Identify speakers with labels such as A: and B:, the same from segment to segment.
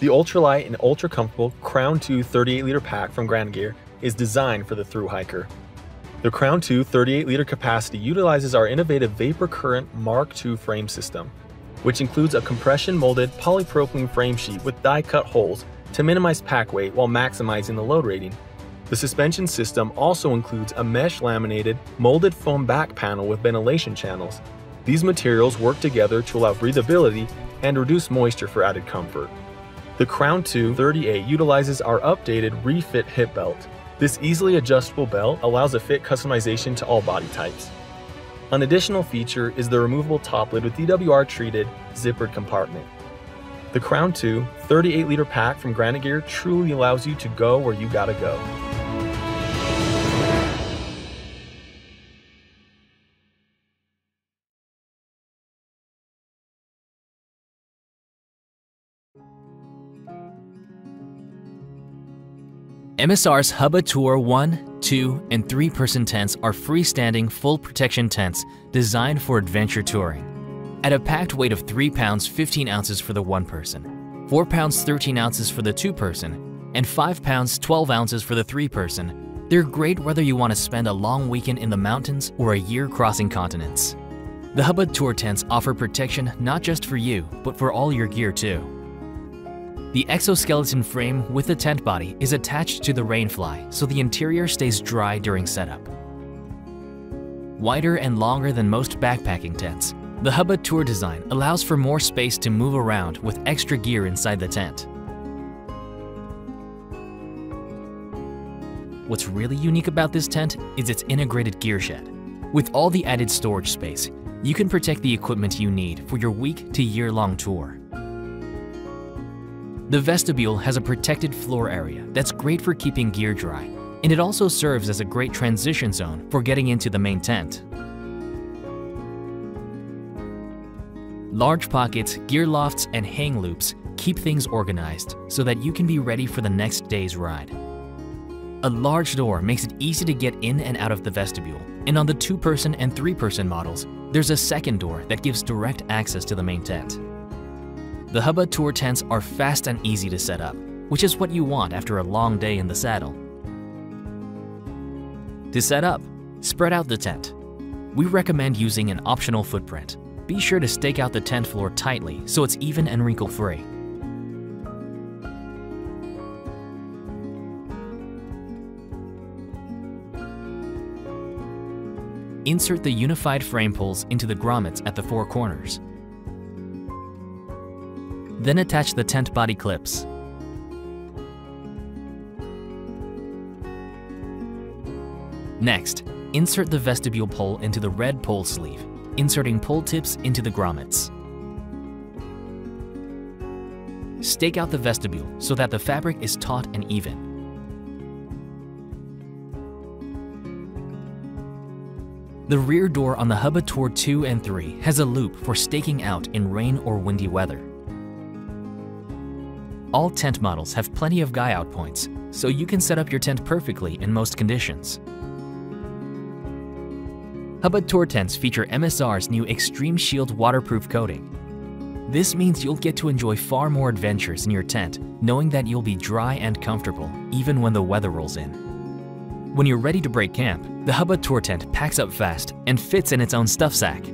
A: ultralight and ultra-comfortable Crown 2 38-liter pack from Grand Gear is designed for the thru hiker. The Crown 2 38-liter capacity utilizes our innovative Vapor Current Mark II frame system, which includes a compression-molded polypropylene frame sheet with die-cut holes to minimize pack weight while maximizing the load rating. The suspension system also includes a mesh-laminated, molded foam back panel with ventilation channels. These materials work together to allow breathability and reduce moisture for added comfort. The Crown 2 38 utilizes our updated refit hip belt. This easily adjustable belt allows a fit customization to all body types. An additional feature is the removable top lid with DWR-treated zippered compartment. The Crown 2 38-liter pack from Grand Gear truly allows you to go where you gotta go.
B: MSR's Hubba Tour 1, 2, and 3-person tents are freestanding full protection tents designed for adventure touring. At a packed weight of 3 pounds 15 ounces for the 1-person, 4 pounds 13 ounces for the 2-person, and 5 pounds 12 ounces for the 3-person, they're great whether you want to spend a long weekend in the mountains or a year crossing continents. The Hubba Tour tents offer protection not just for you, but for all your gear too. The exoskeleton frame with the tent body is attached to the rainfly, so the interior stays dry during setup. Wider and longer than most backpacking tents, the Hubba Tour design allows for more space to move around with extra gear inside the tent. What's really unique about this tent is its integrated gear shed. With all the added storage space, you can protect the equipment you need for your week to year-long tour. The vestibule has a protected floor area that's great for keeping gear dry, and it also serves as a great transition zone for getting into the main tent. Large pockets, gear lofts, and hang loops keep things organized so that you can be ready for the next day's ride. A large door makes it easy to get in and out of the vestibule, and on the 2-person and 3-person models, there's a second door that gives direct access to the main tent. The Hubba Tour tents are fast and easy to set up, which is what you want after a long day in the saddle. To set up, spread out the tent. We recommend using an optional footprint. Be sure to stake out the tent floor tightly so it's even and wrinkle-free. Insert the unified frame pulls into the grommets at the 4 corners. Then attach the tent body clips. Next, insert the vestibule pole into the red pole sleeve, inserting pole tips into the grommets. Stake out the vestibule so that the fabric is taut and even. The rear door on the Hubba Tour 2 and 3 has a loop for staking out in rain or windy weather. All tent models have plenty of guy-out points, so you can set up your tent perfectly in most conditions. Hubba Tour tents feature MSR's new Extreme Shield waterproof coating. This means you'll get to enjoy far more adventures in your tent, knowing that you'll be dry and comfortable even when the weather rolls in. When you're ready to break camp, the Hubba Tour tent packs up fast and fits in its own stuff sack.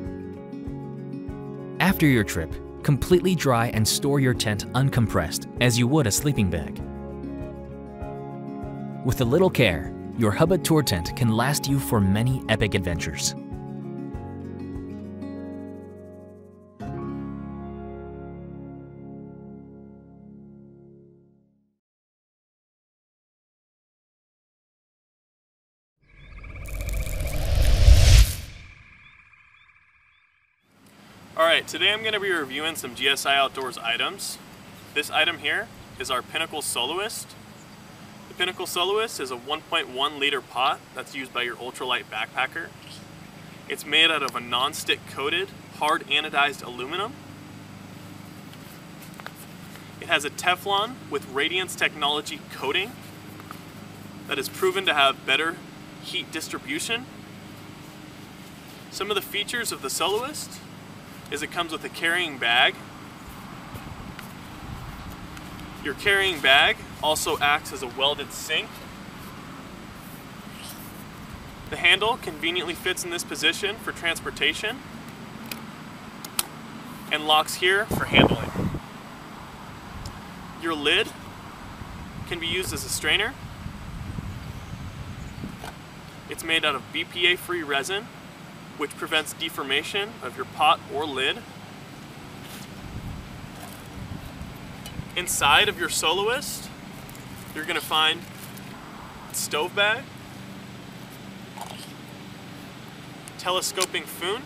B: After your trip, completely dry and store your tent uncompressed as you would a sleeping bag. With a little care, your Hubba Tour tent can last you for many epic adventures.
C: Alright, today I'm going to be reviewing some GSI Outdoors items. This item here is our Pinnacle Soloist. The Pinnacle Soloist is a 1.1 liter pot that's used by your ultralight backpacker. It's made out of a non-stick coated, hard anodized aluminum. It has a Teflon with Radiance technology coating that is proven to have better heat distribution. Some of the features of the Soloist is it comes with a carrying bag. Your carrying bag also acts as a welded sink. The handle conveniently fits in this position for transportation and locks here for handling. Your lid can be used as a strainer. It's made out of BPA-free resin, which prevents deformation of your pot or lid. Inside of your soloist, you're going to find stove bag, telescoping spoon,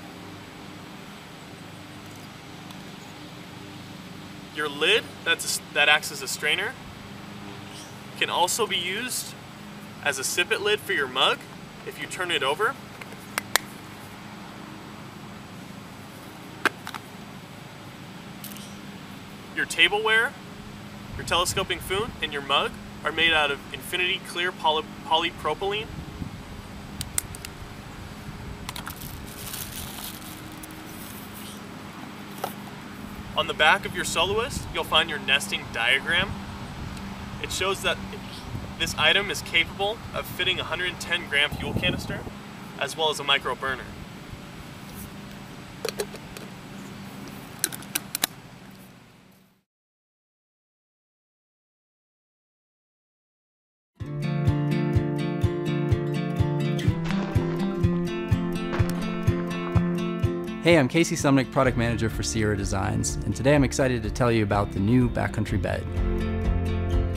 C: your lid that acts as a strainer, can also be used as a sippet lid for your mug if you turn it over. Your tableware, your telescoping spoon, and your mug are made out of infinity clear polypropylene. On the back of your soloist, you'll find your nesting diagram. It shows that this item is capable of fitting a 110-gram fuel canister, as well as a micro burner.
D: Hey, I'm Casey Sumnick, Product Manager for Sierra Designs, and today I'm excited to tell you about the new backcountry bed.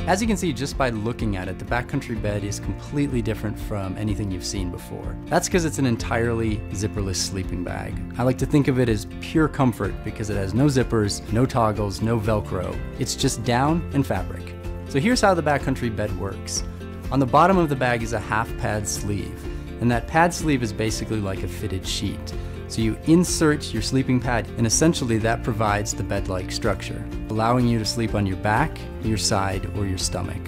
D: As you can see just by looking at it, the backcountry bed is completely different from anything you've seen before. That's because it's an entirely zipperless sleeping bag. I like to think of it as pure comfort because it has no zippers, no toggles, no Velcro. It's just down and fabric. So here's how the backcountry bed works. On the bottom of the bag is a half pad sleeve, and that pad sleeve is basically like a fitted sheet. So you insert your sleeping pad, and essentially that provides the bed-like structure, allowing you to sleep on your back, your side, or your stomach.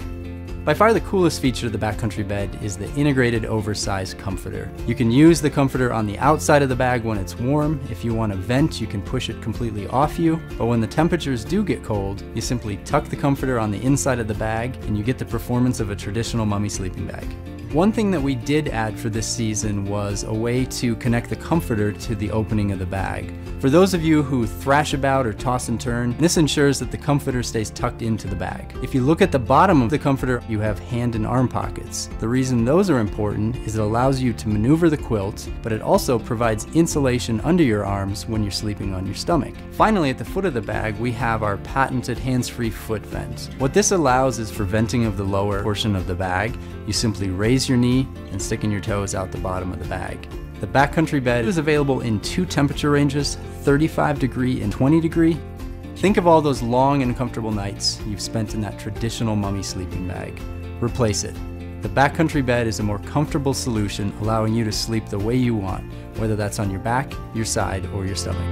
D: By far the coolest feature of the backcountry bed is the integrated oversized comforter. You can use the comforter on the outside of the bag when it's warm. If you want to vent, you can push it completely off you. But when the temperatures do get cold, you simply tuck the comforter on the inside of the bag, and you get the performance of a traditional mummy sleeping bag. One thing that we did add for this season was a way to connect the comforter to the opening of the bag. For those of you who thrash about or toss and turn, this ensures that the comforter stays tucked into the bag. If you look at the bottom of the comforter, you have hand and arm pockets. The reason those are important is it allows you to maneuver the quilt, but it also provides insulation under your arms when you're sleeping on your stomach. Finally, at the foot of the bag, we have our patented hands-free foot vent. What this allows is for venting of the lower portion of the bag. You simply raise your knee and sticking your toes out the bottom of the bag. The backcountry bed is available in two temperature ranges, 35 degree and 20 degree. Think of all those long and comfortable nights you've spent in that traditional mummy sleeping bag. Replace it. The backcountry bed is a more comfortable solution, allowing you to sleep the way you want, whether that's on your back, your side, or your stomach.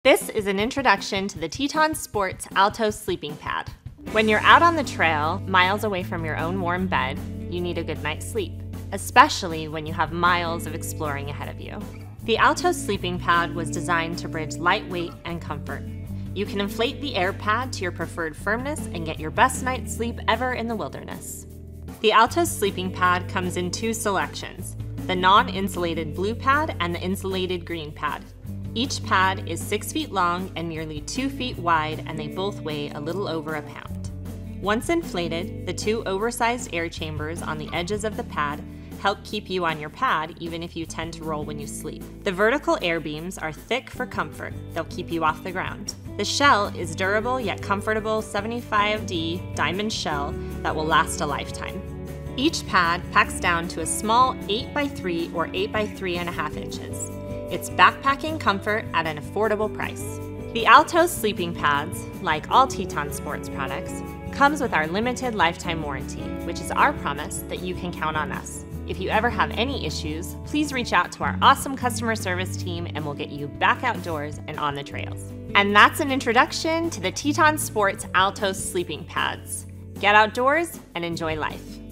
E: This is an introduction to the Teton Sports Alto Sleeping Pad. When you're out on the trail, miles away from your own warm bed, you need a good night's sleep, especially when you have miles of exploring ahead of you. The Alto Sleeping Pad was designed to bridge lightweight and comfort. You can inflate the air pad to your preferred firmness and get your best night's sleep ever in the wilderness. The Alto Sleeping Pad comes in two selections, the non-insulated blue pad and the insulated green pad. Each pad is 6 feet long and nearly 2 feet wide, and they both weigh a little over a pound. Once inflated, the two oversized air chambers on the edges of the pad help keep you on your pad even if you tend to roll when you sleep. The vertical air beams are thick for comfort. They'll keep you off the ground. The shell is durable yet comfortable 75D diamond shell that will last a lifetime. Each pad packs down to a small 8x3 or 8x3.5 inches. It's backpacking comfort at an affordable price. The Alto sleeping pads, like all Teton Sports products, comes with our limited lifetime warranty, which is our promise that you can count on us. If you ever have any issues, please reach out to our awesome customer service team and we'll get you back outdoors and on the trails. And that's an introduction to the Teton Sports Alto sleeping pads. Get outdoors and enjoy life.